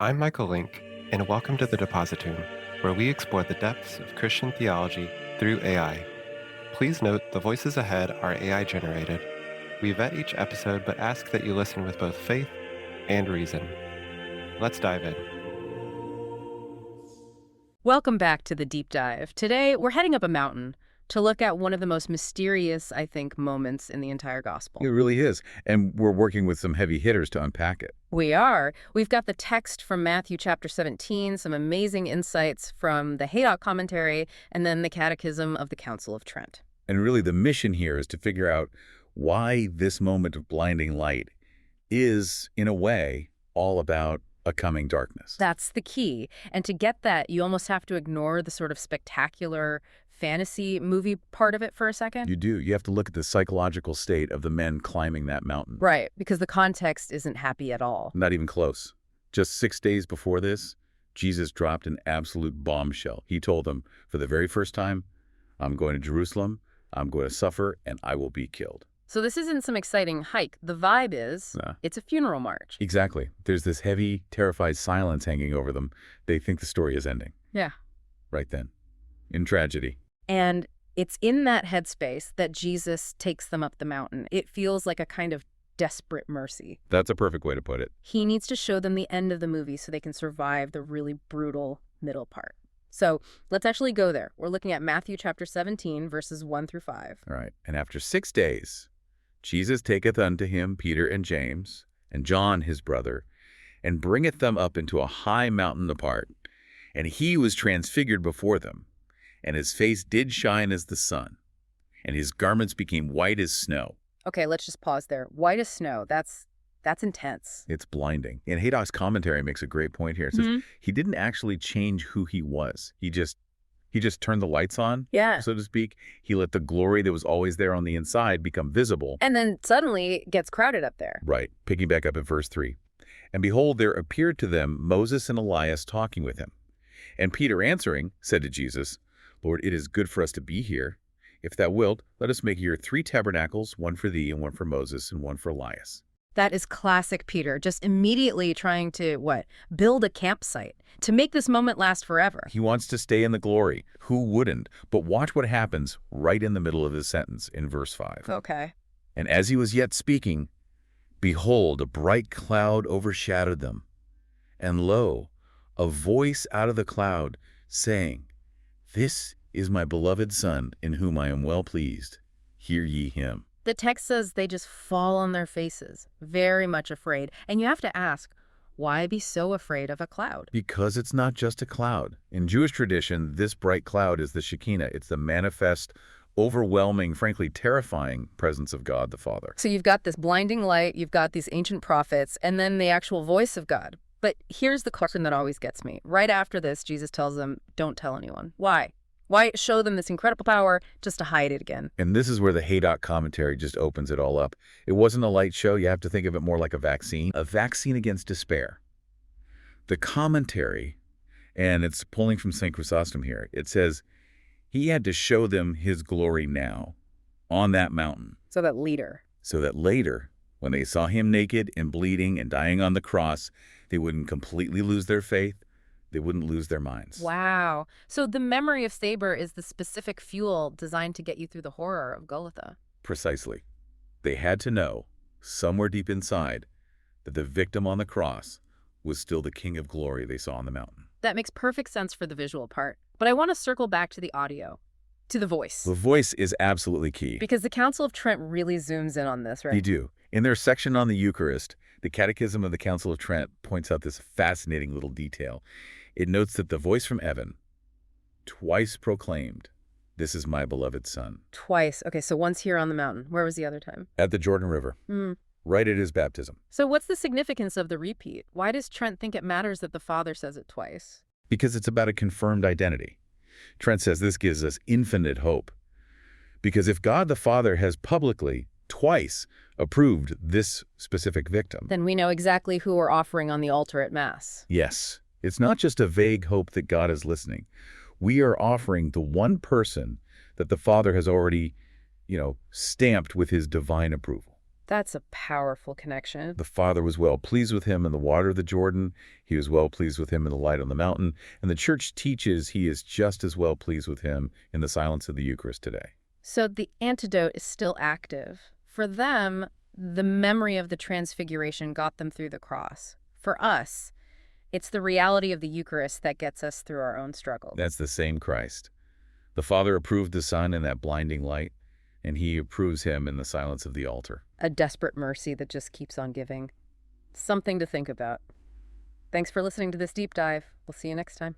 I'm Michael Link, and welcome to the Depositum, where we explore the depths of Christian theology through AI. Please note the voices ahead are AI generated. We vet each episode but ask that you listen with both faith and reason. Let's dive in. Welcome back to the deep dive. Today, we're heading up a mountain to look at one of the most mysterious, I think, moments in the entire gospel. It really is. And we're working with some heavy hitters to unpack it. We are. We've got the text from Matthew chapter 17, some amazing insights from the Haydock commentary, and then the Catechism of the Council of Trent. And really the mission here is to figure out why this moment of blinding light is, in a way, all about a coming darkness. That's the key. And to get that, you almost have to ignore the sort of spectacular fantasy movie part of it for a second. You do. You have to look at the psychological state of the men climbing that mountain. Right, because the context isn't happy at all. Not even close. Just 6 days before this, Jesus dropped an absolute bombshell. He told them, for the very first time, I'm going to Jerusalem, I'm going to suffer, and I will be killed. So this isn't some exciting hike. The vibe is, it's a funeral march. Exactly. There's this heavy, terrified silence hanging over them. They think the story is ending. Yeah. Right then. In tragedy. And it's in that headspace that Jesus takes them up the mountain. It feels like a kind of desperate mercy. That's a perfect way to put it. He needs to show them the end of the movie so they can survive the really brutal middle part. So let's actually go there. We're looking at Matthew chapter 17, verses 1 through 5. All right. And after 6 days, Jesus taketh unto him Peter and James, and John his brother, and bringeth them up into a high mountain apart. And he was transfigured before them, and his face did shine as the sun, and his garments became white as snow. Okay, let's just pause there. White as snow, that's intense. It's blinding. And Haydock's commentary makes a great point here. It says he didn't actually change who he was. He just turned the lights on, so to speak. He let the glory that was always there on the inside become visible. And then suddenly it gets crowded up there. Right. Picking back up at verse 3. And behold, there appeared to them Moses and Elias talking with him. And Peter answering said to Jesus, Lord, it is good for us to be here. If thou wilt, let us make here 3 tabernacles, one for thee, and one for Moses, and one for Elias. That is classic Peter, just immediately trying to, build a campsite to make this moment last forever. He wants to stay in the glory. Who wouldn't? But watch what happens right in the middle of his sentence in verse 5. Okay. And as he was yet speaking, behold, a bright cloud overshadowed them. And lo, a voice out of the cloud, saying, This is my beloved Son, in whom I am well pleased. Hear ye him. The text says they just fall on their faces, very much afraid. And you have to ask, why be so afraid of a cloud? Because it's not just a cloud. In Jewish tradition, this bright cloud is the Shekinah. It's the manifest, overwhelming, frankly terrifying presence of God the Father. So you've got this blinding light, you've got these ancient prophets, and then the actual voice of God. But here's the question that always gets me. Right after this, Jesus tells them, don't tell anyone. Why? Why show them this incredible power just to hide it again? And this is where the Haydock commentary just opens it all up. It wasn't a light show. You have to think of it more like a vaccine against despair. The commentary, and it's pulling from St. Chrysostom here, it says, he had to show them his glory now on that mountain. So that later, when they saw him naked and bleeding and dying on the cross, they wouldn't completely lose their faith. They wouldn't lose their minds. Wow. So the memory of Saber is the specific fuel designed to get you through the horror of Golgotha. Precisely. They had to know, somewhere deep inside, that the victim on the cross was still the King of Glory they saw on the mountain. That makes perfect sense for the visual part. But I want to circle back to the audio, to the voice. The voice is absolutely key. Because the Council of Trent really zooms in on this, right? They do. In their section on the Eucharist, the Catechism of the Council of Trent points out this fascinating little detail. It notes that the voice from heaven twice proclaimed, This is my beloved Son. Twice. Okay, so once here on the mountain. Where was the other time? At the Jordan River, right at his baptism. So what's the significance of the repeat? Why does Trent think it matters that the Father says it twice? Because it's about a confirmed identity. Trent says this gives us infinite hope. Because if God the Father has publicly, twice, approved this specific victim, then we know exactly who we're offering on the altar at Mass. Yes. It's not just a vague hope that God is listening. We are offering the one person that the Father has already, stamped with his divine approval. That's a powerful connection. The Father was well pleased with him in the water of the Jordan. He was well pleased with him in the light on the mountain. And the Church teaches he is just as well pleased with him in the silence of the Eucharist today. So the antidote is still active. For them, the memory of the Transfiguration got them through the cross. For us, it's the reality of the Eucharist that gets us through our own struggle. That's the same Christ. The Father approved the Son in that blinding light, and he approves him in the silence of the altar. A desperate mercy that just keeps on giving. Something to think about. Thanks for listening to this deep dive. We'll see you next time.